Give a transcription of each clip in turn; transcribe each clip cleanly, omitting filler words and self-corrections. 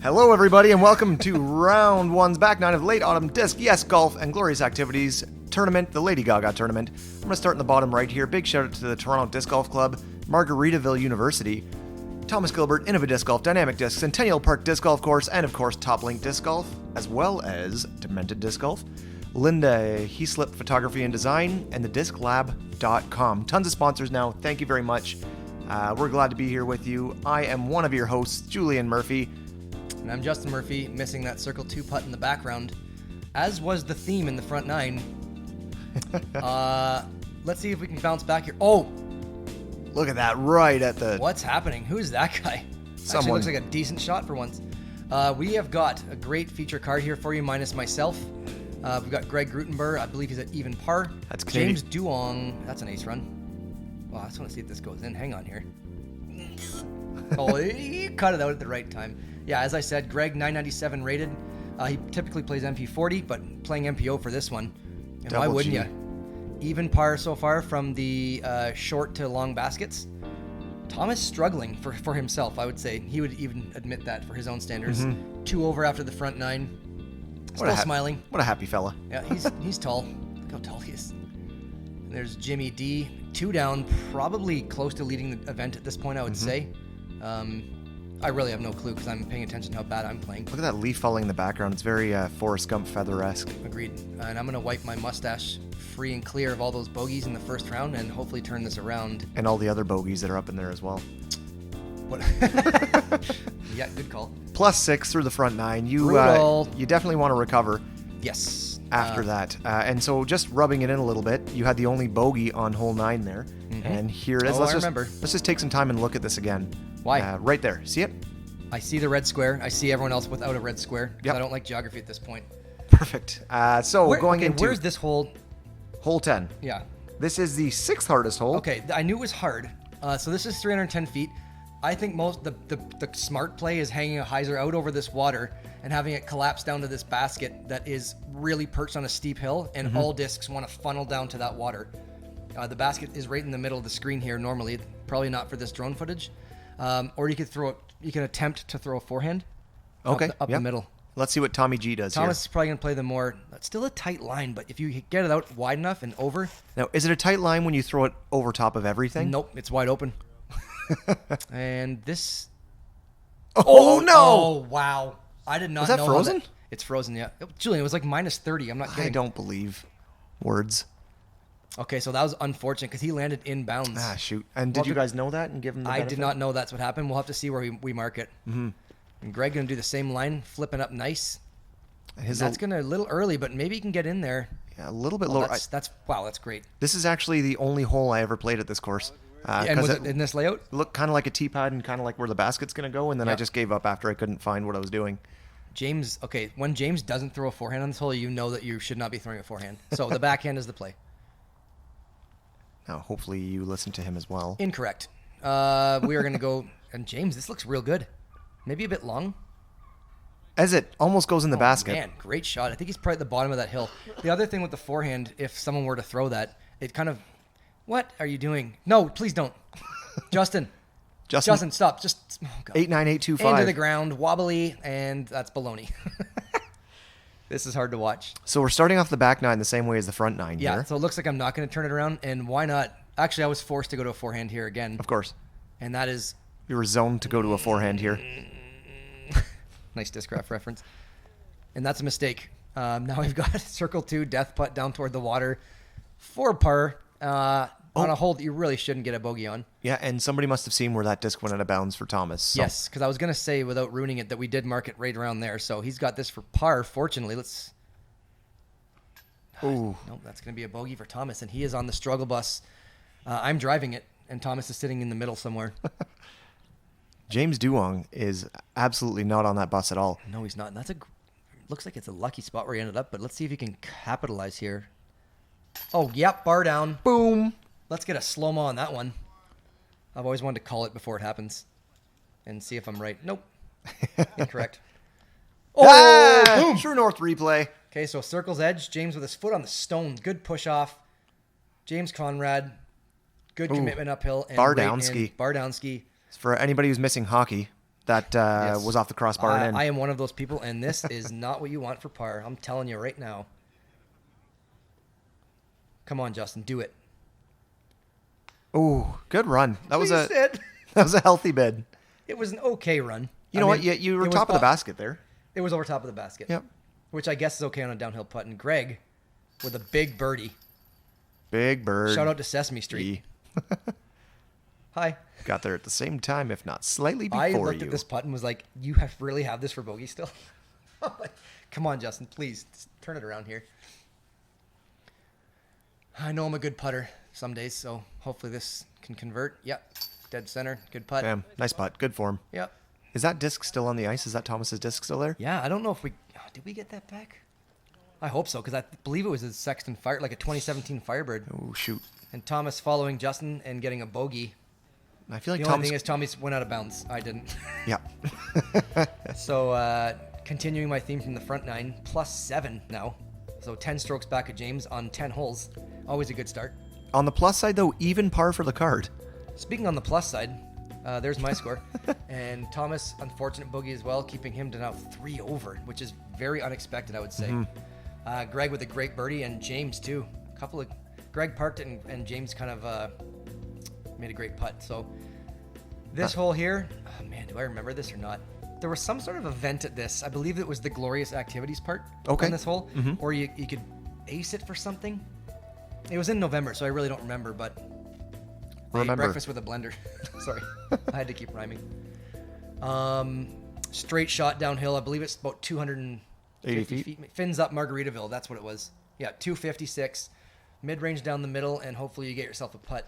Hello, everybody, and welcome to Round 1's Back 9 of the Late Autumn Disc, Yes, Golf, and Glorious Activities Tournament, the Lady Gaga Tournament. I'm going to start in the bottom right here. Big shout out to the Toronto Disc Golf Club, Margaritaville University, Thomas Gilbert, Innova Disc Golf, Dynamic Disc, Centennial Park Disc Golf Course, and of course Top Link Disc Golf, as well as Demented Disc Golf, Linda Heaslip Photography and Design, and the DiscLab.com. Tons of sponsors now. Thank you very much. We're glad to be here with you. I am one of your hosts, Julian Murphy. And I'm Justin Murphy, missing that circle 2 putt in the background, as was the theme in the front 9. Let's see if we can bounce back here. Oh! Look at that, right at the... What's happening? Who's that guy? Actually looks like a decent shot for once. We have got a great feature card here for you, minus myself. We've got Greg Grootenboer. I believe he's at even par. That's Canadian. James Duong. That's an ace run. Well, I just want to see if this goes in. Hang on here. Oh, he cut it out at the right time. Yeah, as I said, Greg, 997 rated. He typically plays MP40, but playing MPO for this one. And why wouldn't you? Even par so far from the short to long baskets. Thomas struggling for himself, I would say. He would even admit that for his own standards. 2 over after the front 9. Still smiling. What a happy fella. Yeah, he's tall. Look how tall he is. And there's Jimmy D. 2 down, probably close to leading the event at this point, I would say. I really have no clue because I'm paying attention to how bad I'm playing. Look at that leaf falling in the background. It's very Forrest Gump feather-esque. Agreed. And I'm going to wipe my mustache free and clear of all those bogeys in the first round and hopefully turn this around. And all the other bogeys that are up in there as well. What? Yeah, good call. +6 through the front 9. You definitely want to recover. Yes. After that. And so just rubbing it in a little bit, you had the only bogey on hole 9 there. And here it is. I remember. Let's just take some time and look at this again. Why? Right there. See it? I see the red square. I see everyone else without a red square. Yep. I don't like geography at this point. Perfect. Going into... Where's this hole? Hole 10. Yeah. This is the 6th hardest hole. Okay, I knew it was hard. So this is 310 feet. I think the smart play is hanging a hyzer out over this water and having it collapse down to this basket that is really perched on a steep hill, and all discs want to funnel down to that water. The basket is right in the middle of the screen here normally, probably not for this drone footage. Or you can attempt to throw a forehand up the middle. Let's see what Tommy G does here. Thomas is probably going to play the more, it's still a tight line, but if you get it out wide enough and over. Now, is it a tight line when you throw it over top of everything? Nope, it's wide open. And this... Oh, no! Oh, wow. I did not know. Was that frozen? It's frozen, yeah. Julian, it was like -30. I'm not kidding. I don't believe words. Okay, so that was unfortunate because he landed inbounds. Ah, shoot. And did you guys know that and give him the benefit? I did not know that's what happened. We'll have to see where we mark it. And Greg going to do the same line, flipping up nice. That's going to a little early, but maybe he can get in there. Yeah, a little bit lower. Wow, that's great. This is actually the only hole I ever played at this course. And was it in this layout? Looked kind of like a tee pad and kind of like where the basket's going to go, and then I just gave up after I couldn't find what I was doing. James, okay, when James doesn't throw a forehand on this hole, you know that you should not be throwing a forehand. So the backhand is the play. Now, hopefully you listen to him as well. Incorrect. We are going to go, and James, this looks real good. Maybe a bit long. As it almost goes in the basket. Man, great shot. I think he's probably at the bottom of that hill. The other thing with the forehand, if someone were to throw that, it kind of... What are you doing? No, please don't. Justin, stop. Just 89825. Into the ground, wobbly, and that's baloney. This is hard to watch. So we're starting off the back 9 the same way as the front 9 here. Yeah, so it looks like I'm not going to turn it around, and why not? Actually, I was forced to go to a forehand here again. Of course. And that is... You were zoned to go to a forehand here. Nice disc golf reference. And that's a mistake. Now we've got circle 2, death putt down toward the water. 4 par. On a hole that you really shouldn't get a bogey on. Yeah, and somebody must have seen where that disc went out of bounds for Thomas. So. Yes, because I was going to say, without ruining it, that we did mark it right around there. So he's got this for par, fortunately. Let's... Ooh. Nope, that's going to be a bogey for Thomas, and he is on the struggle bus. I'm driving it, and Thomas is sitting in the middle somewhere. James Duong is absolutely not on that bus at all. No, he's not. And that's looks like it's a lucky spot where he ended up, but let's see if he can capitalize here. Oh, yep, bar down. Boom. Let's get a slow-mo on that one. I've always wanted to call it before it happens and see if I'm right. Nope. Incorrect. Boom. True North replay. Okay, so circle's edge. James with his foot on the stone. Good push off. James Conrad. Good commitment uphill. And bar down ski. Bar down ski. For anybody who's missing hockey, that Yes. was off the crossbar and in. I am one of those people, and this is not what you want for par. I'm telling you right now. Come on, Justin, do it. Ooh, good run. That was Please sit. that was a healthy bid. It was an okay run. You know what? You were it was top of the basket there. It was over top of the basket. Yep. Which I guess is okay on a downhill putt. And Greg with a big birdie. Big bird. Shout out to Sesame Street. Hi. Got there at the same time, if not slightly before I you. looked at this putt and was like, you really have this for bogey still? Come on, Justin, please turn it around here. I know I'm a good putter some days, so hopefully this can convert. Yep, dead center, good putt. Damn, nice putt. Good form. Yep. Is that disc still on the ice? Is that Thomas's disc still there? Yeah, I don't know if did we get that back? I hope so, because I believe it was a Sexton Fire, like a 2017 Firebird. Oh, shoot. And Thomas following Justin and getting a bogey. I feel like The only thing is Thomas went out of bounds. I didn't. Yeah. So continuing my theme from the front nine, +7 now. So 10 strokes back of James on 10 holes. Always a good start. On the plus side, though, even par for the card. Speaking on the plus side, there's my score. And Thomas, unfortunate bogey as well, keeping him to now 3 over, which is very unexpected, I would say. Greg with a great birdie, and James too. Greg parked it, and James kind of made a great putt. So this hole here, oh man, do I remember this or not? There was some sort of event at this. I believe it was the Glorious Activities part on this hole, or you could ace it for something. It was in November, so I really don't remember, but I ate breakfast with a blender. Sorry, I had to keep rhyming. Straight shot downhill. I believe it's about 280 feet. Fins up Margaritaville. That's what it was. Yeah, 256. Mid-range down the middle, and hopefully you get yourself a putt.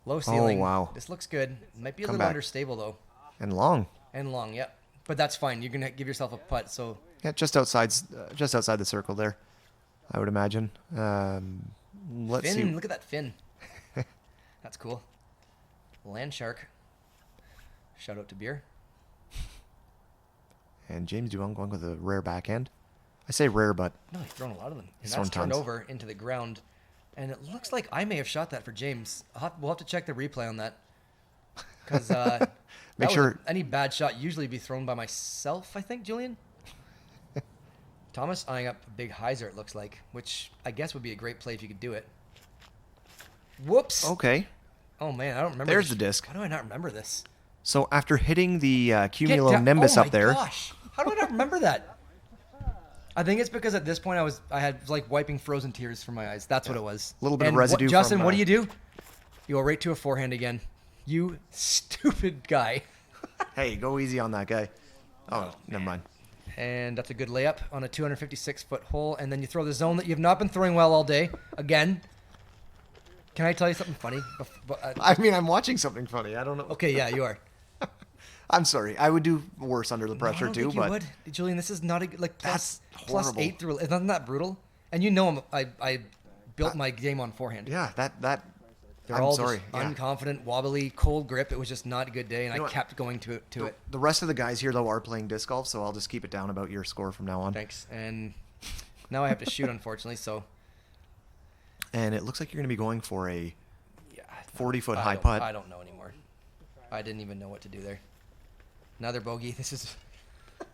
Low ceiling. Oh, wow. This looks good. Might be a Come little back. understable, though. And long. And long, yep. But that's fine. You're going to give yourself a putt, so... Yeah, just outside the circle there, I would imagine. Let's see. Look at that fin. That's cool. Land shark. Shout out to beer. And James Duong going with a rare backhand. I say rare, but... No, he's thrown a lot of them. And He's that's thrown turned tons. over into the ground. And it looks like I may have shot that for James. We'll have to check the replay on that. Because Make sure... any bad shot usually be thrown by myself, I think, Julian. Thomas eyeing up a big hyzer, it looks like, which I guess would be a great play if you could do it. Whoops. Okay. Oh, man, I don't remember. There's the disc. How do I not remember this? So after hitting the cumulonimbus up there... Oh, my gosh. How do I not remember that? I think it's because at this point I had like wiping frozen tears from my eyes. That's what it was. A little bit of residue Justin, from, what do? You go right to a forehand again. You stupid guy. Hey, go easy on that guy. Oh, never mind. And that's a good layup on a 256-foot hole. And then you throw the zone that you've not been throwing well all day. Again. Can I tell you something funny? I mean, I'm watching something funny. I don't know. Okay, yeah, you are. I'm sorry. I would do worse under the pressure, I don't think but... you would. Julian, this is not a like That's plus horrible. 8 through. Isn't that brutal? And you know I built my game on forehand. Yeah, that... They're I'm all sorry. just Yeah. unconfident, wobbly, cold grip. It was just not a good day, and You know I what? kept going to it. The rest of the guys here, though, are playing disc golf, so I'll just keep it down about your score from now on. Thanks. And now I have to shoot, unfortunately. So And it looks like you're going to be going for a yeah, 40-foot I high don't- putt. I don't know anymore. I didn't even know what to do there. Another bogey. This is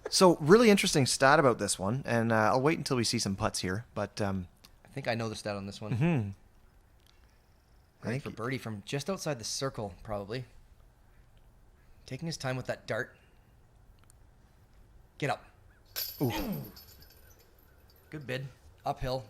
So, really interesting stat about this one, and I'll wait until we see some putts here, but I think I know the stat on this one. I Great think for birdie from just outside the circle, probably. Taking his time with that dart. Get up. Ooh. Good bid. Uphill.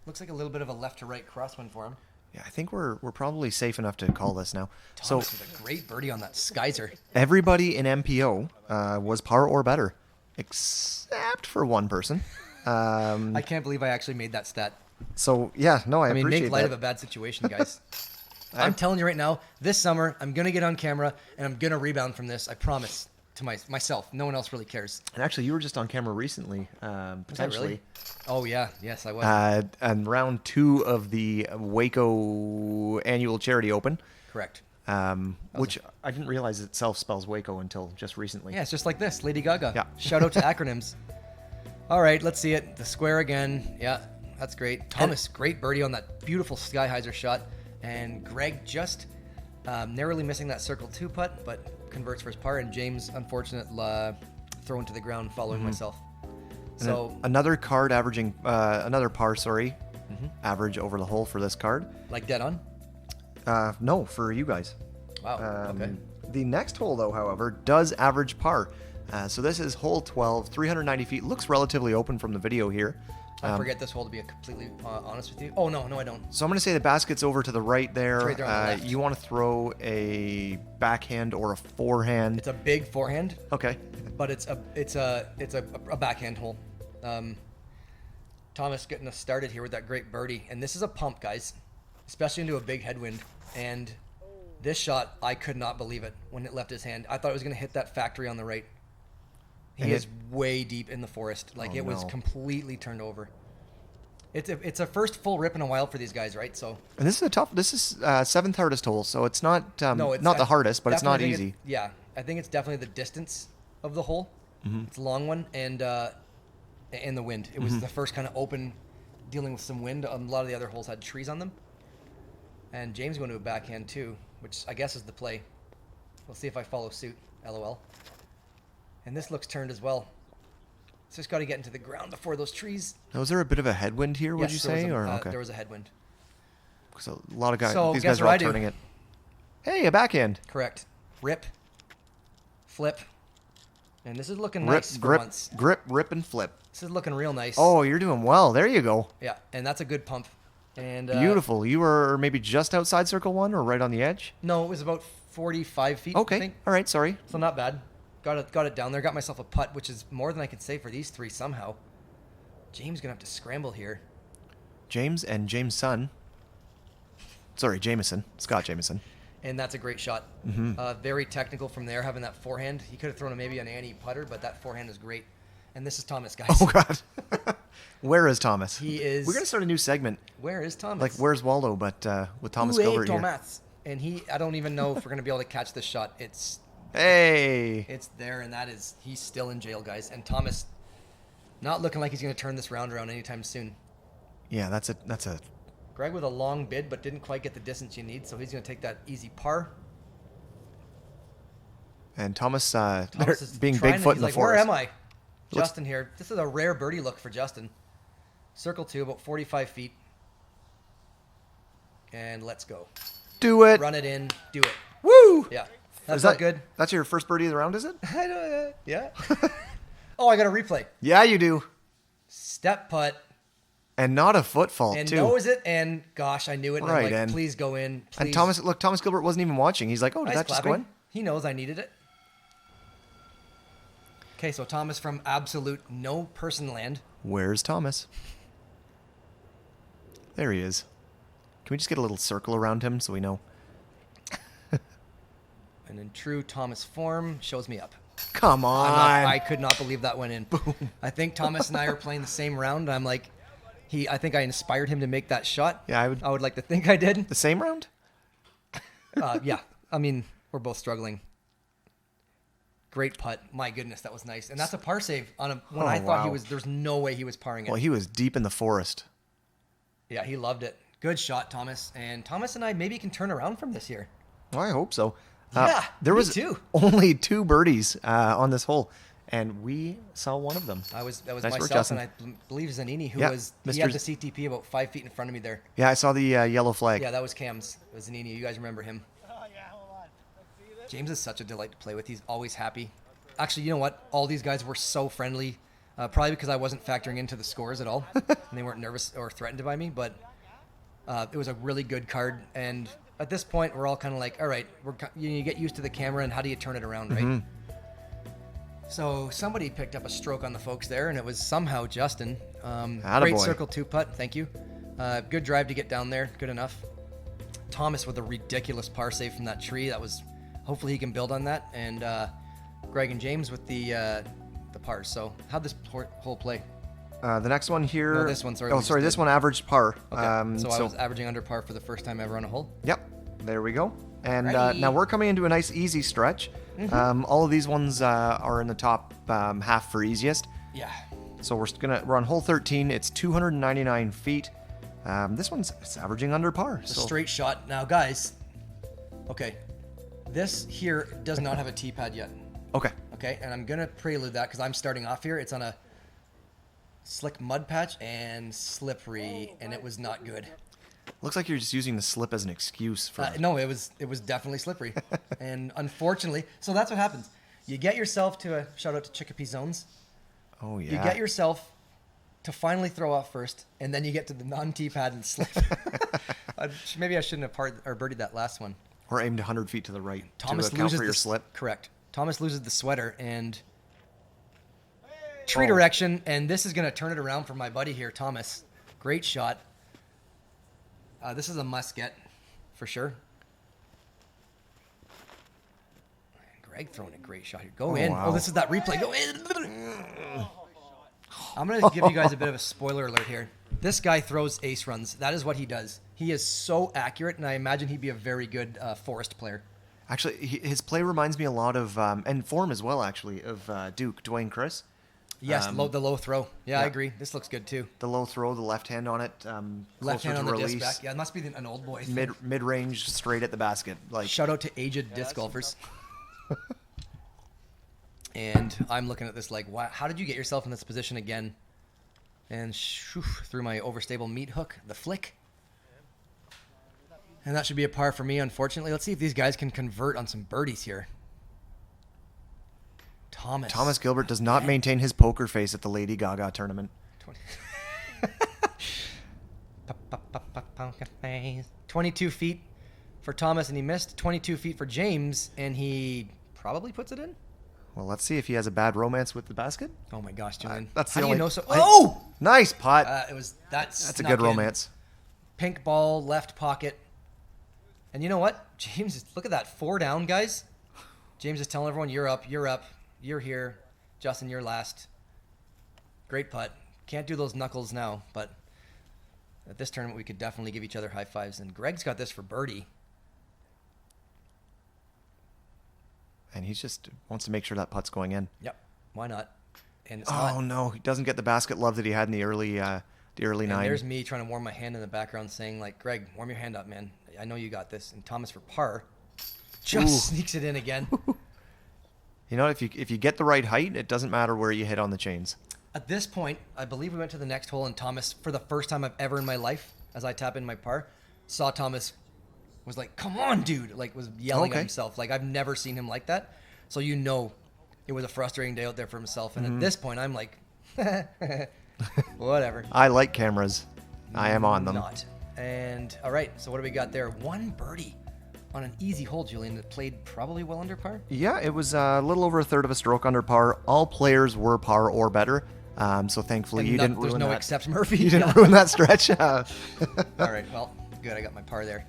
Looks like a little bit of a left to right crosswind for him. Yeah, I think we're probably safe enough to call this now. Thomas So, with a great birdie on that Skyzer. everybody in MPO was par or better, except for one person. I can't believe I actually made that stat. So, yeah, no, I mean, appreciate make light that. of a bad situation, guys. I'm telling you right now, this summer, I'm going to get on camera, and I'm going to rebound from this. I promise to myself. No one else really cares. And actually, you were just on camera recently, Was I potentially. really? Oh, yeah. Yes, I was. And round 2 of the Waco Annual Charity Open, Correct. which I didn't realize itself spells Waco until just recently. Yeah, it's just like this. Lady Gaga. Yeah. Shout out to acronyms. All right, let's see it. The square again. Yeah, that's great. Thomas, great birdie on that beautiful sky hyzer shot. And Greg just narrowly missing that circle 2 putt, but converts for his par, and James, unfortunate, thrown to the ground following myself. And So another card averaging, another par, sorry, average over the hole for this card. like dead on. No, for you guys. Wow. Okay. The next hole, though, however, does average par. So this is hole 12, 390 feet. Looks relatively open from the video here. I forget this hole, to be completely honest with you. Oh, no, I don't. So I'm going to say the basket's over to the right there. It's right there on the left. You want to throw a backhand or a forehand. It's a big forehand, Okay. but it's a backhand hole. Thomas getting us started here with that great birdie, and this is a pump, guys, especially into a big headwind. And this shot, I could not believe it when it left his hand. I thought it was going to hit that factory on the right. He is way deep in the forest. Like, it was completely turned over. It's a first full rip in a while for these guys, right? So. And this is seventh hardest hole, so it's not no, not the hardest, but it's not definitely easy. Yeah, I think it's definitely the distance of the hole. It's a long one, and the wind. It was the first kind of open, dealing with some wind. A lot of the other holes had trees on them. And James going to a backhand too, which I guess is the play. We'll see if I follow suit. LOL. And this looks turned as well. It's just got to get into the ground before those trees. Now, was there a bit of a headwind here, would you say? There was a headwind. Because a lot of guys, So, these guess guys are what all I do? turning it. Hey, a backhand. Correct. Rip. Flip. And this is looking nice for once. Grip, rip, and flip. This is looking real nice. Oh, you're doing well. There you go. Yeah, and that's a good pump. And Beautiful. You were maybe just outside circle one or right on the edge? No, it was about 45 feet, Okay. I think. All right, sorry. So not bad. Got it down there. Got myself a putt, which is more than I can say for these three somehow. James going to have to scramble here. James and James' son. Sorry, Jameson. Scott Jameson. And that's a great shot. Very technical from there, having that forehand. He could have thrown maybe an Annie putter, but that forehand is great. And this is Thomas, guys. Oh, God. Where is Thomas? He is... We're going to start a new segment. Where is Thomas? Like, where's Waldo, but with Thomas Où est Gilbert here. Thomas? And I don't even know if we're going to be able to catch this shot. It's there, and he's still in jail, guys. And Thomas, not looking like he's going to turn this round around anytime soon. Yeah, that's a... Greg with a long bid, but didn't quite get the distance you need, so he's going to take that easy par. And Thomas is being trying Bigfoot in the like, forest. Where am I? Justin here. This is a rare birdie look for Justin. Circle 2, about 45 feet. And let's go. Do it. Run it in. Do it. Woo! Yeah. That's good. That's your first birdie of the round, is it? I don't, yeah. Oh, I got a replay. Yeah, you do. Step putt. And not a foot fault, And too. knows it, and gosh, I knew it. And Right, I'm like, and- please go in. Please. And Thomas Gilbert wasn't even watching. He's like, oh, did Nice that just go in? clapping. He knows I needed it. Okay, so Thomas from absolute no person land. Where's Thomas? There he is. Can we just get a little circle around him so we know? And in true Thomas form, shows me up. Come on. I could not believe that went in. Boom. I think Thomas and I are playing the same round. I'm like, I think I inspired him to make that shot. Yeah, I would like to think I did. The same round? Yeah. I mean, we're both struggling. Great putt. My goodness, that was nice. And that's a par save on when I thought wow. there's no way he was parring it. Well, he was deep in the forest. Yeah, he loved it. Good shot, Thomas. And Thomas and I maybe can turn around from this year. Well, I hope so. Yeah, there me was too. only 2 birdies on this hole, and we saw one of them. That was Nice work, myself, Justin. and I believe Zanini, who Yeah, he had the CTP about 5 feet in front of me there. Yeah, I saw the yellow flag. Yeah, that was Cam's. It was Zanini. You guys remember him. Oh, yeah, hold on. Let's see this. James is such a delight to play with. He's always happy. Actually, you know what? All these guys were so friendly, probably because I wasn't factoring into the scores at all, and they weren't nervous or threatened by me, but it was a really good card, and at this point, we're all kind of like, all right, you get used to the camera, and how do you turn it around, right? So somebody picked up a stroke on the folks there, and it was somehow Justin. Great Attaboy. circle 2 putt, thank you. Good drive to get down there, good enough. Thomas with a ridiculous par save from that tree. That was, hopefully he can build on that. And Greg and James with the pars. So how'd this hole play? The next one here. No, this one, sorry, Oh, we just sorry. This did. one averaged par. Okay, so I was averaging under par for the first time ever on a hole. Yep. There we go. And Righty. now we're coming into a nice easy stretch. All of these ones are in the top half for easiest. Yeah. So we're on hole 13. It's 299 feet. This one's averaging under par. It's a straight shot. Now, guys, okay, This here does not have a tee pad yet. Okay. Okay, and I'm gonna prelude that because I'm starting off here. It's on a slick mud patch and slippery, and it was not good. Looks like you're just using the slip as an excuse for. No, it was definitely slippery, and unfortunately, so that's what happens. You get yourself to a shout out to Chicopee Zones. Oh yeah. You get yourself to finally throw off first, and then you get to the non-tee pad and slip. Maybe I shouldn't have birdied that last one. Or aimed 100 feet to the right Thomas to account loses for your the slip. Correct. Thomas loses the sweater and tree direction, and this is going to turn it around for my buddy here, Thomas. Great shot. This is a must get for sure. Greg throwing a great shot here. Go in. Wow. Oh, this is that replay. Go in. I'm going to give you guys a bit of a spoiler alert here. This guy throws ace runs. That is what he does. He is so accurate, and I imagine he'd be a very good forest player. Actually, his play reminds me a lot of, and form as well, actually, of Duong Chris. Yes, the low throw. Yeah, I agree. This looks good too. The low throw, the left hand on it, Left hand closer on to the release. disc back. Yeah, it must be an old boy thing. Mid range, straight at the basket. Like Shout out to aged disc golfers. And I'm looking at this like, wow, how did you get yourself in this position again? And through my overstable meat hook, the flick. And that should be a par for me, unfortunately. Let's see if these guys can convert on some birdies here. Thomas Gilbert does not maintain his poker face at the Lady Gaga tournament. 22 feet for Thomas, and he missed. 22 feet for James, and he probably puts it in. Well, let's see if he has a bad romance with the basket. Oh my gosh, Julian! That's How the do you only. know so? Oh, Nice putt. That's a good romance. Pink ball, left pocket. And you know what? James, look at that. 4 down, guys. James is telling everyone, you're up, you're here. Justin, you're last. Great putt. Can't do those knuckles now, but at this tournament, we could definitely give each other high fives. And Greg's got this for birdie. And he just wants to make sure that putt's going in. Yep. Why not? And it's Oh, not. no. He doesn't get the basket love that he had in the early And nine. there's me trying to warm my hand in the background saying, like, Greg, warm your hand up, man. I know you got this. And Thomas for par just sneaks it in again. You know, if you get the right height, it doesn't matter where you hit on the chains. At this point, I believe we went to the next hole, and Thomas, for the first time I've ever in my life, as I tap in my par, saw Thomas was like, come on, dude, like was yelling at himself. Like, I've never seen him like that. So you know it was a frustrating day out there for himself. And at this point, I'm like, whatever. I like cameras. I am on them. Not. And, all right, so what do we got there? 1 birdie on an easy hole, Julian, that played probably well under par. Yeah, it was a little over a third of a stroke under par. All players were par or better. So thankfully, you didn't ruin There's no that. except Murphy. You didn't ruin that stretch. All right, well, good. I got my par there.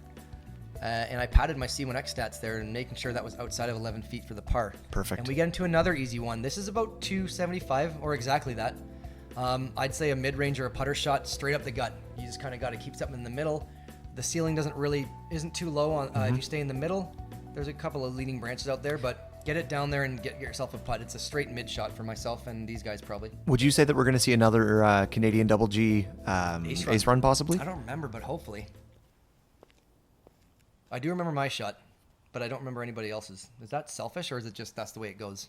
And I padded my C1X stats there and making sure that was outside of 11 feet for the par. Perfect. And we get into another easy one. This is about 275 or exactly that. I'd say a mid-range or a putter shot straight up the gut. You just kind of got to keep something in the middle. The ceiling isn't too low on if you stay in the middle. There's a couple of leading branches out there, but get it down there and get yourself a putt. It's a straight mid shot for myself and these guys probably. Would you say that we're going to see another Canadian Double G ace run possibly? I don't remember, but hopefully. I do remember my shot, but I don't remember anybody else's. Is that selfish, or is it just that's the way it goes?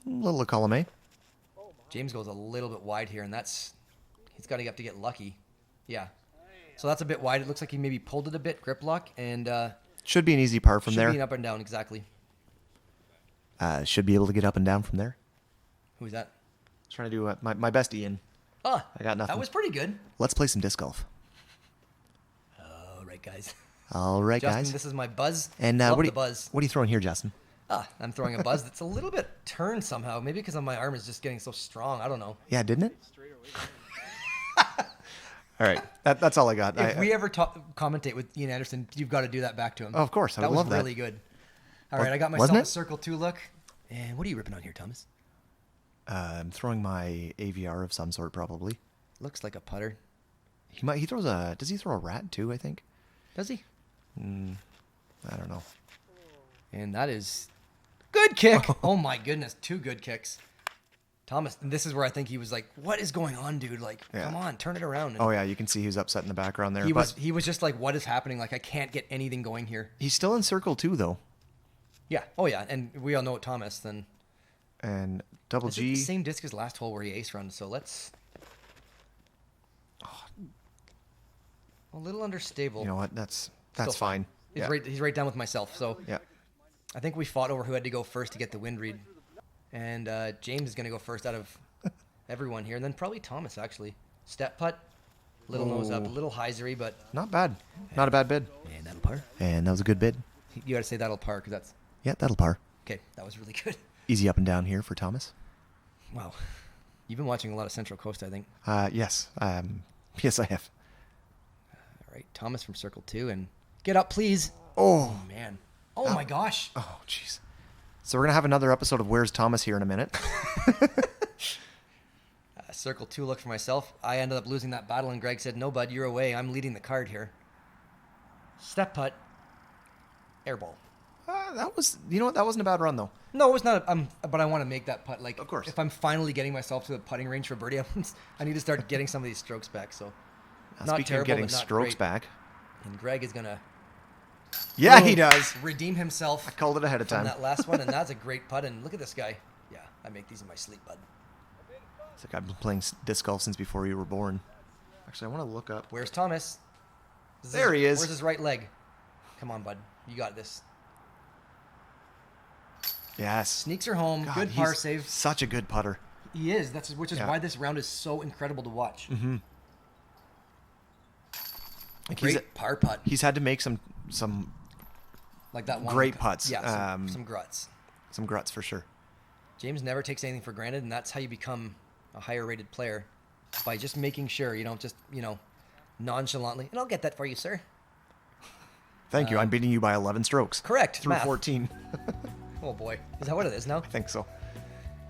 A little of column A. James goes a little bit wide here, and he's got to have to get lucky. Yeah. So that's a bit wide. It looks like he maybe pulled it a bit, grip lock, and Should be an easy par from should there. be an up and down, exactly. Should be able to get up and down from there. Who's that? Trying to do my best, Ian. Ah, I got nothing. that was pretty good. Let's play some disc golf. All right, guys. All right, Justin, guys. this is my buzz. And Love what the buzz. are you throwing here, Justin? I'm throwing a buzz that's a little bit turned somehow. Maybe because my arm is just getting so strong. I don't know. Yeah, didn't it? All right, that's all I got. If we ever commentate with Ian Anderson, you've got to do that back to him. Oh, of course, I would love that. That was really good. All right, I got myself Wasn't a it? circle 2 look. And what are you ripping on here, Thomas? I'm throwing my AVR of some sort, probably. Looks like a putter. He throws does he throw a rat too, I think? Does he? I don't know. And that is good kick. Oh my goodness, 2 good kicks. Thomas, and this is where I think he was like, what is going on, dude? Like, come on, turn it around. And Oh yeah, you can see he's upset in the background there. he but was just like, what is happening? Like, I can't get anything going here. he's still in circle 2 though. Yeah. Oh, yeah. And we all know Thomas. Then And double is it G. the same disc as last hole where he ace run. So let's. A little understable. You know what? That's Still fine. He's Yeah. right down with myself. So Yeah. I think we fought over who had to go first to get the wind read. And James is going to go first out of everyone here. And then probably Thomas, actually. Step putt. Little nose up. A little hyzery, but... Not bad. Not a bad bid. And that'll par. And that was a good bid. You got to say that'll par because that's... Yeah, that'll par. Okay, that was really good. Easy up and down here for Thomas. Wow. You've been watching a lot of Central Coast, I think. Yes. Yes, I have. All right, Thomas from Circle 2. And get up, please. Oh. Man. Oh, my gosh. Oh, jeez. So we're going to have another episode of Where's Thomas here in a minute. Circle 2 look for myself. I ended up losing that battle, and Greg said, no, bud, you're away. I'm leading the card here. Step putt. Airball. That was, you know what? That wasn't a bad run, though. No, it was not. But I want to make that putt. Like, Of course. if I'm finally getting myself to the putting range for birdie, I need to start getting some of these strokes back. So, not Speaking terrible, of getting but not strokes great. back. And Greg is gonna Yeah, he does. redeem himself I called it ahead of from time. that last one, and that's a great putt. And look at this guy. Yeah, I make these in my sleep, bud. It's like I've been playing disc golf since before you were born. Actually, I want to look up. Where's Thomas? There he is. Where's his right leg? Come on, bud. You got this. Yes. Sneaks her home. God, Good par he's save. Such a good putter. He is. Which is Yeah. why this round is so incredible to watch. Mm-hmm. Like Great par putt. he's had to make some Like that one. great putts. Yeah, some gruts. Some gruts for sure. James never takes anything for granted, and that's how you become a higher rated player, by just making sure you don't just, nonchalantly. And I'll get that for you, sir. Thank you. I'm beating you by 11 strokes. Correct. Through Math. 14. Oh boy, is that what it is now? I think so.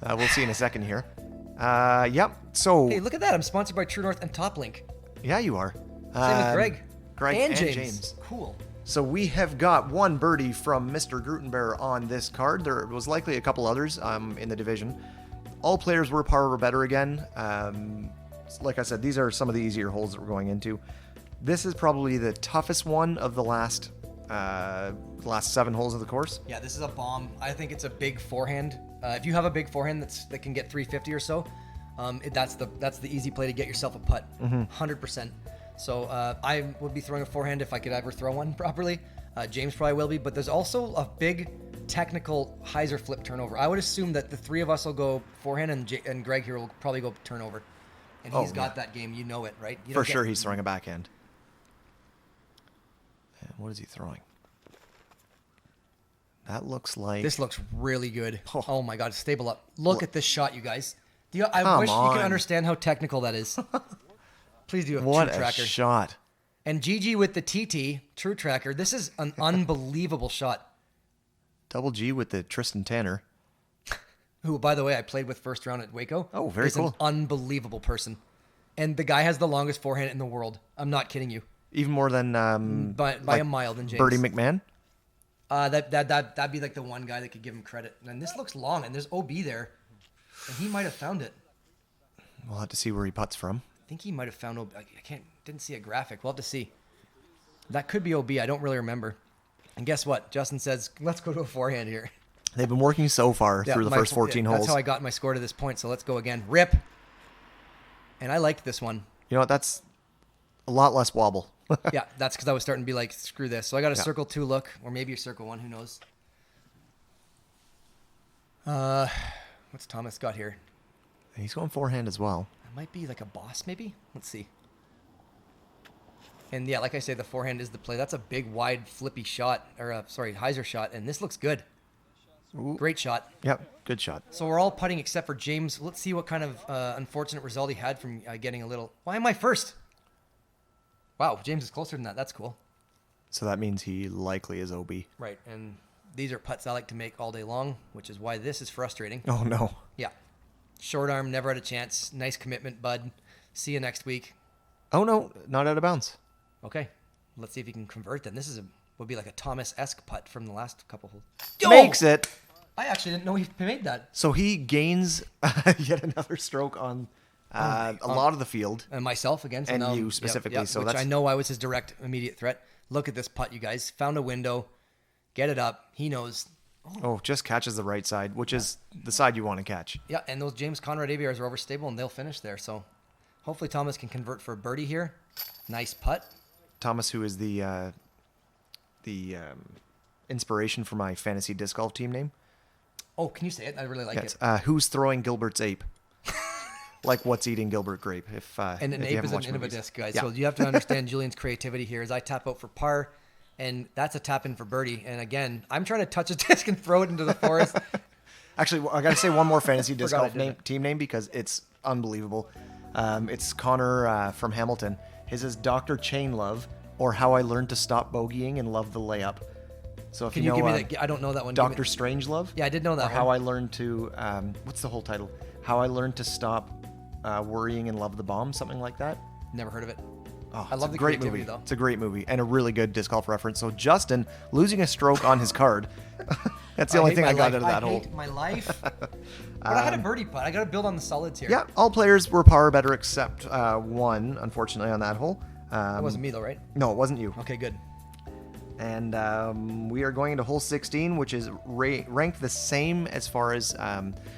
We'll see in a second here. Yep. So, Hey, look at that! I'm sponsored by True North and Top Link. yeah, you are. Same with Greg. Greg and and James. Cool. So we have got one birdie from Mr. Grootenboer on this card. There was likely a couple others in the division. All players were par or better again. Like I said, these are some of the easier holes that we're going into. This is probably the toughest one of the last 7 holes of the course. Yeah, this is a bomb. I think it's a big forehand. If you have a big forehand that can get 350 or so, that's the easy play to get yourself a putt. 100%. So I would be throwing a forehand if I could ever throw one properly. James probably will be, but there's also a big technical hyzer flip turnover. I would assume that the three of us will go forehand, and Greg here will probably go turnover. And he's got that game. You know it, right? You For don't sure he's throwing a backhand. And what is he throwing? That looks like... This looks really good. Oh. Oh my God, stable up. Look at this shot, you guys. I Come wish you on. could understand how technical that is. Please do a What True a Tracker. shot. And GG with the TT, True Tracker. This is an unbelievable shot. Double G with the Tristan Tanner. Who, by the way, I played with first round at Waco. Oh, very is cool. An unbelievable person. And the guy has the longest forehand in the world. I'm not kidding you. Even more than... By like a mile than James. Birdie McMahon? That'd be like the one guy that could give him credit. And this looks long, and there's OB there. And he might have found it. We'll have to see where he putts from. I think he might have found OB. Didn't see a graphic. We'll have to see. That could be OB. I don't really remember. And guess what? Justin says, let's go to a forehand here. They've been working so far through the first 14 holes. That's how I got my score to this point, so let's go again. Rip. And I liked this one. You know what? That's a lot less wobble. Yeah, that's because I was starting to be like, screw this. So I got a circle 2 look, or maybe a circle 1, who knows. What's Thomas got here? He's going forehand as well. It might be like a boss, maybe? Let's see. And yeah, like I say, the forehand is the play. That's a big, wide, flippy shot, or hyzer shot, and this looks good. Ooh. Great shot. Yep, good shot. So we're all putting except for James. Let's see what kind of unfortunate result he had from getting a little... Why am I first? Wow, James is closer than that. That's cool. So that means he likely is OB. Right, and these are putts I like to make all day long, which is why this is frustrating. Oh, no. Yeah. Short arm, never had a chance. Nice commitment, bud. See you next week. Oh, no, not out of bounds. Okay, let's see if he can convert then. This would be like a Thomas-esque putt from the last couple holes. Makes it. I actually didn't know he made that. So he gains yet another stroke on a lot of the field. And myself again. So And now, you specifically, so which that's- I know I was his direct immediate threat. Look at this putt, you guys. Found a window. Get it up. He knows. Oh, just catches the right side, which is the side you want to catch. Yeah, and those James Conrad AVRs are overstable, and they'll finish there. So hopefully Thomas can convert for a birdie here. Nice putt. Thomas, who is the inspiration for my fantasy disc golf team name. Oh, can you say it? I really like Yes. it. Who's throwing Gilbert's ape? Like what's eating Gilbert grape? And an if you ape haven't is an watched end of a movies. disc, guys. Yeah. So you have to understand Julian's creativity here. As I tap out for par, and that's a tap in for birdie. And again, I'm trying to touch a disc and throw it into the forest. Actually, I got to say one more fantasy disc Forgot I golf did that. team name because it's unbelievable. It's Connor from Hamilton. His is Dr. Chainlove, or How I Learned to Stop Bogeying and Love the Layup. So if Can you you know, give me that? I don't know that one. Give me- Dr. Strangelove. Yeah, I did know that Or one. How I Learned to what's the whole title? How I Learned to Stop Worrying and Love the Bomb, something like that. Never heard of it. Oh, I it's love a the great creativity, movie. though. It's a great movie and a really good disc golf reference. So Justin losing a stroke on his card. That's the only hate thing my I got life. out of that I hole. hate my life. But I had a birdie putt. I got to build on the solids here. Yeah, all players were par better except one, unfortunately, on that hole. That wasn't me though, right? No, it wasn't you. Okay, good. And we are going into hole 16, which is ranked the same as far as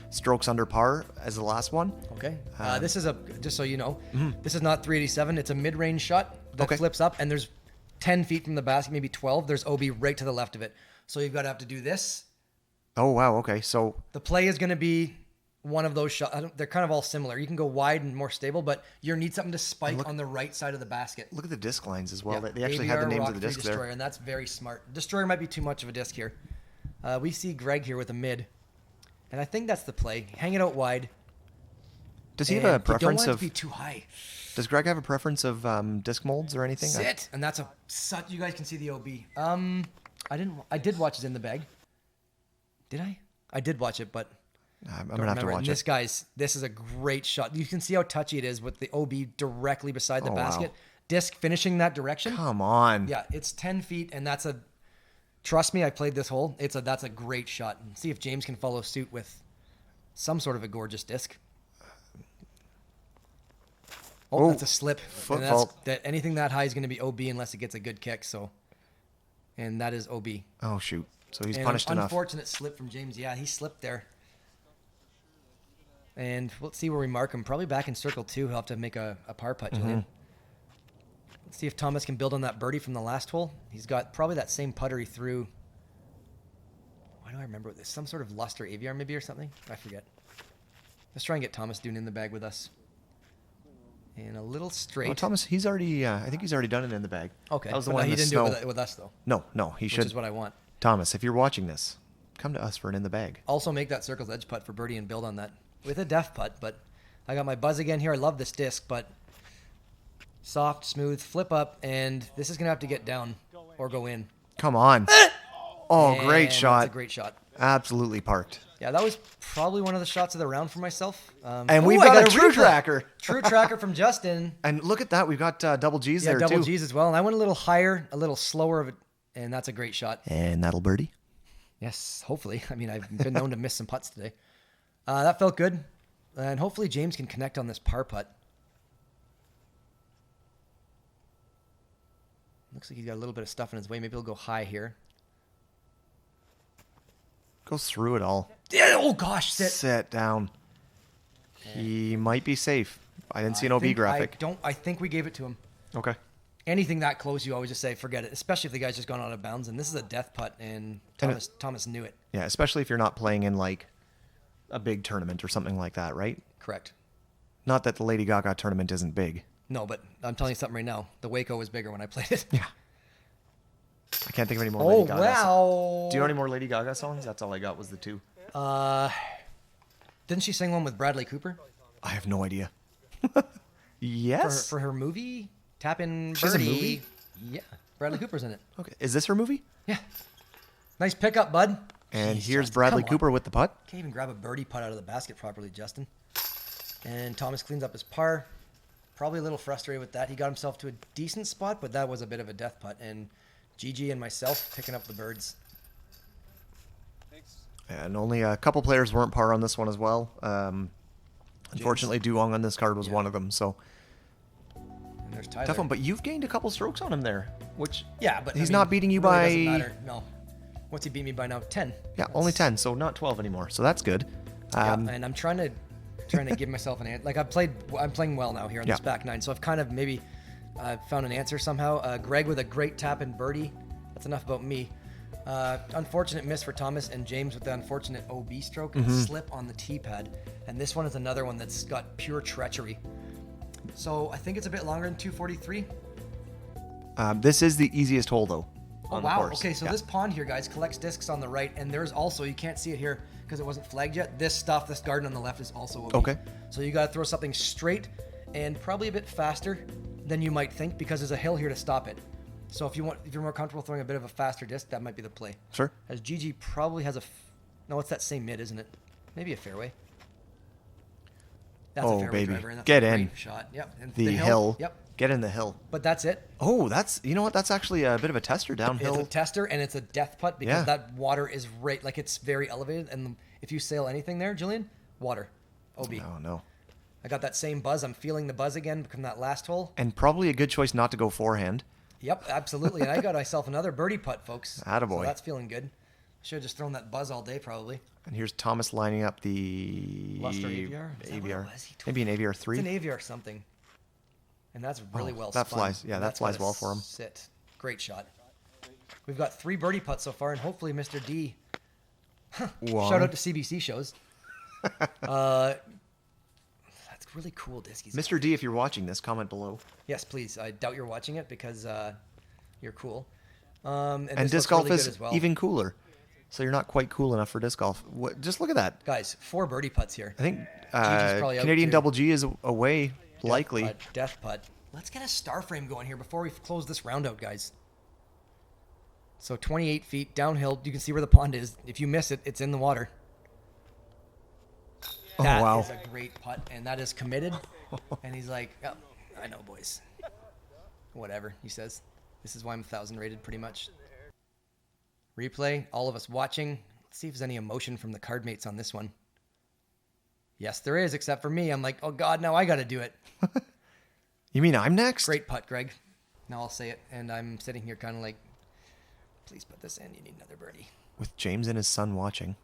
strokes under par as the last one. Okay. This is just so you know, this is not 387. It's a mid-range shot that Okay. flips up, and there's 10 feet from the basket, maybe 12. There's OB right to the left of it. So you've got to have to do this. Oh, wow. Okay. So, The play is going to be one of those shots. They're kind of all similar. You can go wide and more stable, but you need something to spike on the right side of the basket. look at the disc lines as well. Yeah. They actually had the ABR names of the Rock-Free discs Destroyer, there. and that's very smart. Destroyer might be too much of a disc here. We see Greg here with a mid, and I think that's the play. Hang it out wide. Does he have a and you don't preference want it of... to be too high. Does Greg have a preference of disc molds or anything? Sit, and that's such. You guys can see the OB. I did watch it in the bag. Did I? I did watch it, but I'm don't going to have to remember. watch And it. this is a great shot. You can see how touchy it is with the OB directly beside the Oh, wow. basket. Disc finishing that direction. Come on. Yeah, it's 10 feet, and that's a. Trust me, I played this hole. That's a great shot. And see if James can follow suit with some sort of a gorgeous disc. Oh, Oh, that's a slip. foot And that's- fault. anything that high is going to be OB unless it gets a good kick. So, and that is OB. Oh, shoot. So he's And punished an enough. unfortunate slip from James. Yeah, he slipped there. And let's see where we mark him. Probably back in circle 2. He'll have to make a par putt, Julian. Let's see if Thomas can build on that birdie from the last hole. He's got probably that same putter he threw. Why do I remember this? Some sort of luster AVR maybe or something? I forget. Let's try and get Thomas Dune in the bag with us. And a little straight. Oh, Thomas, he's already... I think he's already done it in the bag. Okay. That was the but one no, in he the didn't snow. do it with us, though, No, he which should. is what I want. Thomas, if you're watching this, come to us for an in the bag. Also make that circle's edge putt for birdie and build on that with a def putt. But I got my buzz again here. I love this disc, but soft, smooth, flip up, and this is going to have to get down or go in. Come on. Oh, And great that's shot. a great shot. Absolutely parked. Yeah, that was probably one of the shots of the round for myself. And we've I got a replay. true tracker. True tracker from Justin. And look at that. We've got double G's Yeah, there, double too. G's as well. And I went a little higher, a little slower of it, and that's a great shot. And that'll birdie. Yes, hopefully. I mean, I've been known to miss some putts today. That felt good. And hopefully James can connect on this par putt. Looks like he's got a little bit of stuff in his way. Maybe he'll go high here. Goes through it all. Yeah, oh, gosh. Sit down. He might be safe. I didn't see an OB graphic. I think we gave it to him. Okay. Anything that close, you always just say, forget it. Especially if the guy's just gone out of bounds. And this is a death putt, and Thomas knew it. Yeah, especially if you're not playing in, like, a big tournament or something like that, right? Correct. Not that the Lady Gaga tournament isn't big. No, but I'm telling you something right now. The Waco was bigger when I played it. Yeah. I can't think of any more Oh, Lady Gaga songs. wow. Do you know any more Lady Gaga songs? That's all I got was the two. Didn't she sing one with Bradley Cooper? I have no idea. Yes? For her movie, Tappin' She has a Birdie. movie? Yeah. Bradley Cooper's in it. Okay. Is this her movie? Yeah. Nice pickup, bud. And Jeez, here's Justin, Bradley come on. Cooper with the putt. Can't even grab a birdie putt out of the basket properly, Justin. And Thomas cleans up his par. Probably a little frustrated with that. He got himself to a decent spot, but that was a bit of a death putt. And Gigi and myself picking up the birds. And only a couple players weren't par on this one as well. Unfortunately, Duong on this card was one of them. So And there's Tyler. tough one. But you've gained a couple strokes on him there, which Yeah, but he's not beating you really by... doesn't matter. No. What's he beat me by now? 10. Yeah, only 10, so not 12 anymore. So that's good. Yeah, and I'm trying to give myself an answer. Like I'm playing well now here on this back nine, so I've kind of maybe found an answer somehow. Greg with a great tap and birdie. That's enough about me. Unfortunate miss for Thomas, and James with the unfortunate OB stroke and slip on the tee pad. And this one is another one that's got pure treachery. So I think it's a bit longer than 243. This is the easiest hole, though. Oh, on wow. the course. Okay, so this pond here, guys, collects discs on the right, and there's also, you can't see it here because it wasn't flagged yet, this garden on the left is also OB. Okay. So you got to throw something straight and probably a bit faster than you might think because there's a hill here to stop it. So if you're more comfortable throwing a bit of a faster disc, that might be the play. Sure. As Gigi probably has no, it's that same mid, isn't it? Maybe a fairway. That's a fairway driver, and that's Get a in. great shot. Yep. And The hill. Yep. Get in the hill. But that's it. Oh, you know what? That's actually a bit of a tester downhill. It's a tester, and it's a death putt because that water is right, like it's very elevated. And if you sail anything there, Julian, water. OB. Oh, no. I got that same buzz. I'm feeling the buzz again from that last hole. And probably a good choice not to go forehand. Yep, absolutely. And I got myself another birdie putt, folks. Attaboy. So that's feeling good. Should have just thrown that buzz all day, probably. And here's Thomas lining up the Luster AVR? Is that what it was? Maybe an AVR 3. It's an AVR something. And that's really well that spun. flies. Yeah, And that that's flies gotta well for him. Sit. Great shot. We've got 3 birdie putts so far, and hopefully Mr. D. Shout out to CBC shows. That's really cool, Diskies. Mr. D, if you're watching this, comment below. Yes, please. I doubt you're watching it because you're cool. And And this disc looks golf really is good as well. even cooler. So you're not quite cool enough for disc golf. Just look at that. Guys, 4 birdie putts here. I think probably out Canadian too. Double G is away, likely. Death putt. Let's get a star frame going here before we close this round out, guys. So 28 feet downhill. You can see where the pond is. If you miss it, it's in the water. Oh, That wow. is a great putt, and that is committed. And he's like, oh, I know, boys. Whatever, he says. This is why I'm 1,000 rated, pretty much. Replay, all of us watching. Let's see if there's any emotion from the card mates on this one. Yes, there is, except for me. I'm like, oh, God, now I got to do it. You mean I'm next? Great putt, Greg. Now I'll say it, and I'm sitting here kind of like, please put this in. You need another birdie. With James and his son watching.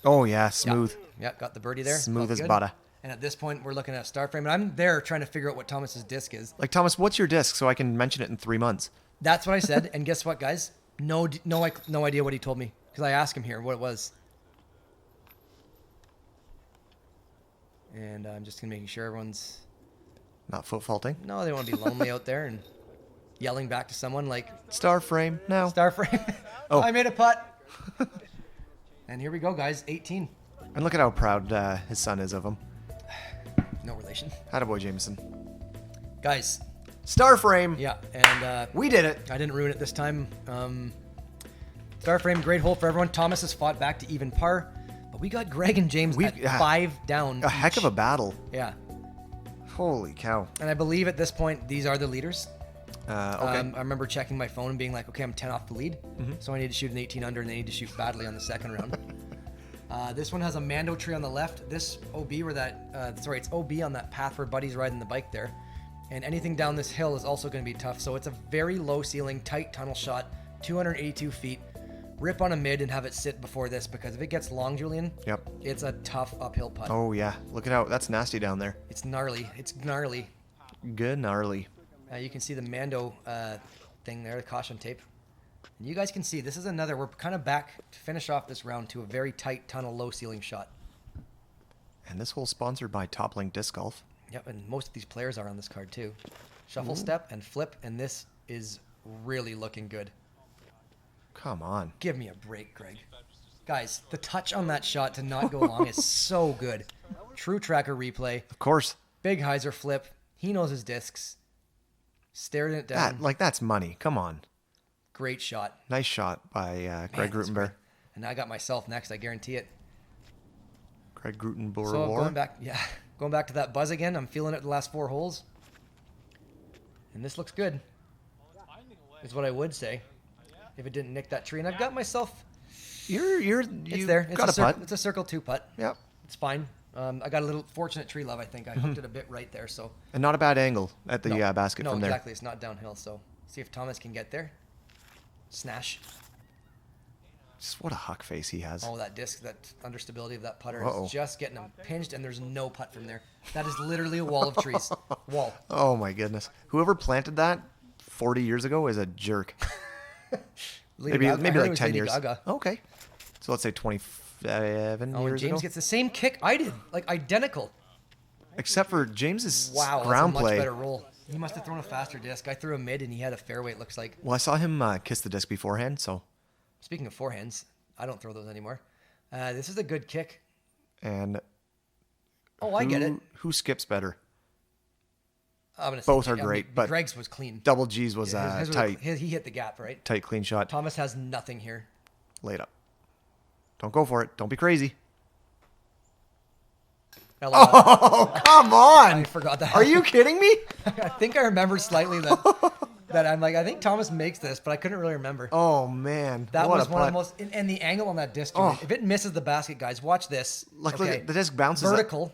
Oh, yeah, smooth. Yeah, got the birdie there. Smooth Felt as good. butter. And at this point, we're looking at a star frame, and I'm there trying to figure out what Thomas's disc is. Like, Thomas, what's your disc so I can mention it in 3 months? That's what I said, and guess what, guys? No idea what he told me because I asked him here what it was. And I'm just gonna making sure everyone's. Not foot faulting. No, they don't want to be lonely out there and yelling back to someone like Star frame now. star frame. Oh. I made a putt. And here we go, guys. 18. And look at how proud his son is of him. No relation. Attaboy, Jameson. Guys, Star frame. yeah, and We did it. I didn't ruin it this time. Star frame, great hole for everyone. Thomas has fought back to even par, but we got Greg and James at 5 down. A heck of a battle. Yeah, Holy cow. and I believe at this point these are the leaders. Okay. I remember checking my phone and being like, okay, I'm 10 off the lead, so I need to shoot an 18 under, and they need to shoot badly on the second round. This one has a Mando tree on the left. This OB where it's OB on that path where Buddy's riding the bike there. And anything down this hill is also going to be tough. So it's a very low ceiling, tight tunnel shot, 282 feet. Rip on a mid and have it sit before this because if it gets long, Julian, Yep. it's a tough uphill putt. Oh, yeah. Look at how that's nasty down there. It's gnarly. It's gnarly. Good gnarly. You can see the Mando thing there, the caution tape. And you guys can see this is another. We're kind of back to finish off this round to a very tight tunnel, low ceiling shot. And this hole's sponsored by Top Link Disc Golf. Yep, and most of these players are on this card too. Shuffle step and flip, and this is really looking good. Come on. Give me a break, Greg. Guys, the touch on that shot to not go long is so good. True tracker replay. Of course. Big hyzer flip. He knows his discs. Stared it down. That's money. Come on. Great shot. Nice shot by Greg Man, that's Grootenboer. great. And I got myself next, I guarantee it. Greg Grootenboer. So going back to that buzz again. I'm feeling it the last 4 holes. And this looks good. Is what I would say. If it didn't nick that tree. And I've got myself. It's there. Got a putt. It's a circle 2 putt. Yep. It's fine. I got a little fortunate tree love, I think. I hooked it a bit right there, so. And not a bad angle at the basket no, from there. exactly. It's not downhill, so see if Thomas can get there. Snash. Just what a huck face he has. Oh, that disc, that understability of that putter Uh-oh. is just getting him pinched, and there's no putt from there. That is literally a wall of trees. Wall. Oh my goodness. Whoever planted that 40 years ago is a jerk. Maybe I heard it like was 10 Lady years. Gaga. Okay. So let's say 27 Oh, and years James ago. gets the same kick I did, like identical. Except for James's Wow, that's a ground much play. better roll. He must have thrown a faster disc. I threw a mid, and he had a fairway, it looks like. Well, I saw him kiss the disc beforehand, so. Speaking of forehands, I don't throw those anymore. This is a good kick. And Oh, I get it. Who skips better? I'm gonna say, Both are great, but Greg's was clean. Double G's was His was- tight. he hit the gap, right? Tight, clean shot. Thomas has nothing here. Laid up. Don't go for it. Don't be crazy. LOL. Oh, come on. I forgot that. Are you kidding me? I think I remember slightly that I'm like, I think Thomas makes this, but I couldn't really remember. Oh, man. That what was a one of putt. the most, and the angle on that disc, dude, Oh. if it misses the basket, guys, watch this. Look Okay. at the disc bounces up. Vertical.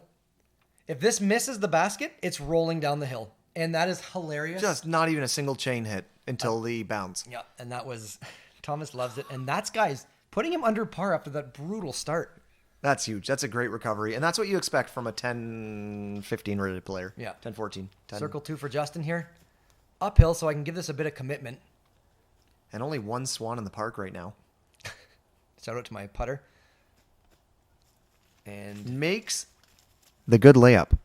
If this misses the basket, it's rolling down the hill. And that is hilarious. Just not even a single chain hit until the bounce. Yeah, and that was, Thomas loves it. And that's, guys, putting him under par after that brutal start. That's huge. That's a great recovery. And that's what you expect from a 10-15 rated player. Yeah. 10-14. 10. Circle 2 for Justin here. Uphill, so I can give this a bit of commitment. And only one swan in the park right now. Shout out to my putter. And Makes the good layup.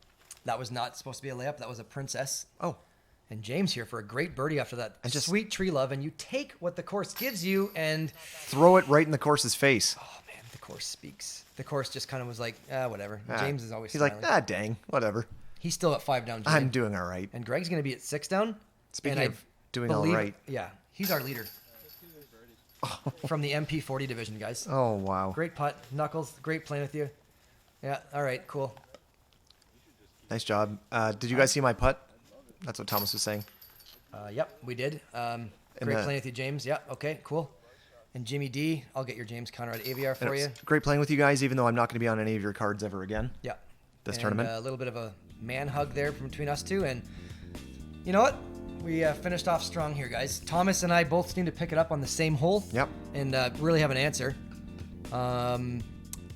that was not supposed to be a layup. That was a princess. Oh. And James here for a great birdie after that And just- sweet tree love. And you take what the course gives you, and Throw it right in the course's face. oh man, the course speaks. The course just kind of was like, whatever. Ah, James is always He's smiling. like, dang, whatever. He's still at 5 down. I'm Julian. doing all right. And Greg's going to be at 6 down. Speaking And of doing all right. Yeah, he's our leader. From the MP40 division, guys. Oh, wow. Great putt. Knuckles, great playing with you. Yeah, all right, cool. Nice job. Did you guys see my putt? That's what Thomas was saying. Yep, we did. Great the- playing with you, James. Yeah, okay, cool. And Jimmy D, I'll get your James Conrad AVR And for you. it's great playing with you guys, even though I'm not going to be on any of your cards ever again. Yeah. This And tournament. A little bit of a man hug there from between us two. And you know what? We finished off strong here, guys. Thomas and I both need to pick it up on the same hole. Yep. And really have an answer.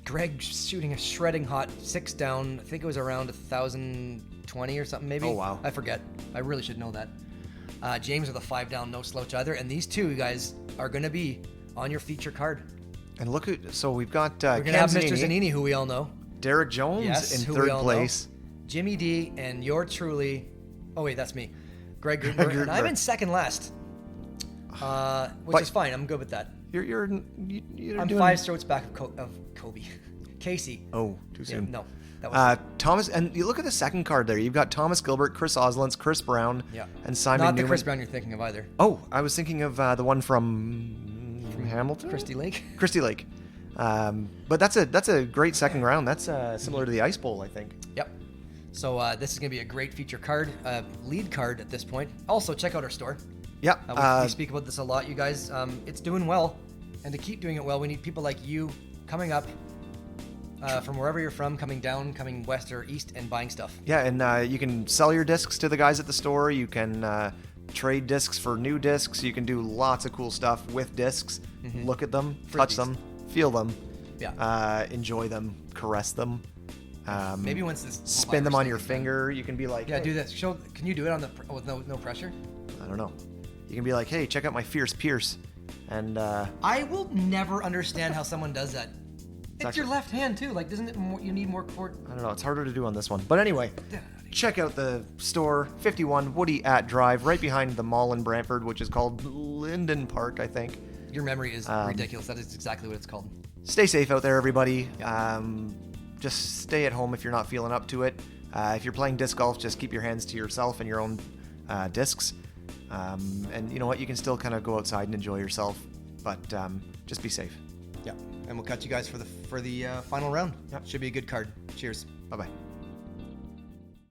Greg shooting a shredding hot 6 down. I think it was around 1,020 or something, maybe. Oh, wow. I forget. I really should know that. James with a 5 down, no slouch either. And these two guys are going to be on your feature card. And look at, so we've got We're going to have Mr. Zanini, Zanini, who we all know. Derek Jones Yes, in who we third all place. know. Jimmy D, and you're truly. Oh wait, that's me, Greg Grootenboer, Grootenboer. and I'm in second last, which But- is fine. I'm good with that. You're I'm doing... 5 strokes back of Kobe, Casey. Oh, too Yeah, soon. no, that was Thomas, and you look at the second card there. You've got Thomas Gilbert, Chris Oslins, Chris Brown, yeah. and Simon Not the Newman. Chris Brown you're thinking of either. Oh, I was thinking of the one from Hamilton? Christie Lake. Christie Lake. But that's a great second round. That's similar to the Ice Bowl, I think. Yep. So this is going to be a great feature card, lead card at this point. Also, check out our store. Yeah. We speak about this a lot, you guys. It's doing well, and to keep doing it well, we need people like you coming up from wherever you're from, coming down, coming west or east, and buying stuff. Yeah, and you can sell your discs to the guys at the store. You can trade discs for new discs. You can do lots of cool stuff with discs. Look at them, touch Frisbees. them, feel them, Yeah. enjoy them, caress them. Maybe once this Spin them on your virus thing is finger. You can be like, done. Yeah, hey, do this. Show. Can you do it on the with no pressure? I don't know. You can be like, hey, check out my Fierce Pierce. And I will never understand how someone does that. It's actually- your left hand too. Like, doesn't it? You need more cord. I don't know. It's harder to do on this one. But anyway, check out the store, 51 Woody at Drive, right behind the mall in Brantford, which is called Linden Park, I think. Your memory is ridiculous. That is exactly what it's called. Stay safe out there, everybody. Just stay at home if you're not feeling up to it. If you're playing disc golf, just keep your hands to yourself and your own discs. And you know what? You can still kind of go outside and enjoy yourself, but just be safe. Yeah. And we'll catch you guys for the final round. Yep. Should be a good card. Cheers. Bye-bye.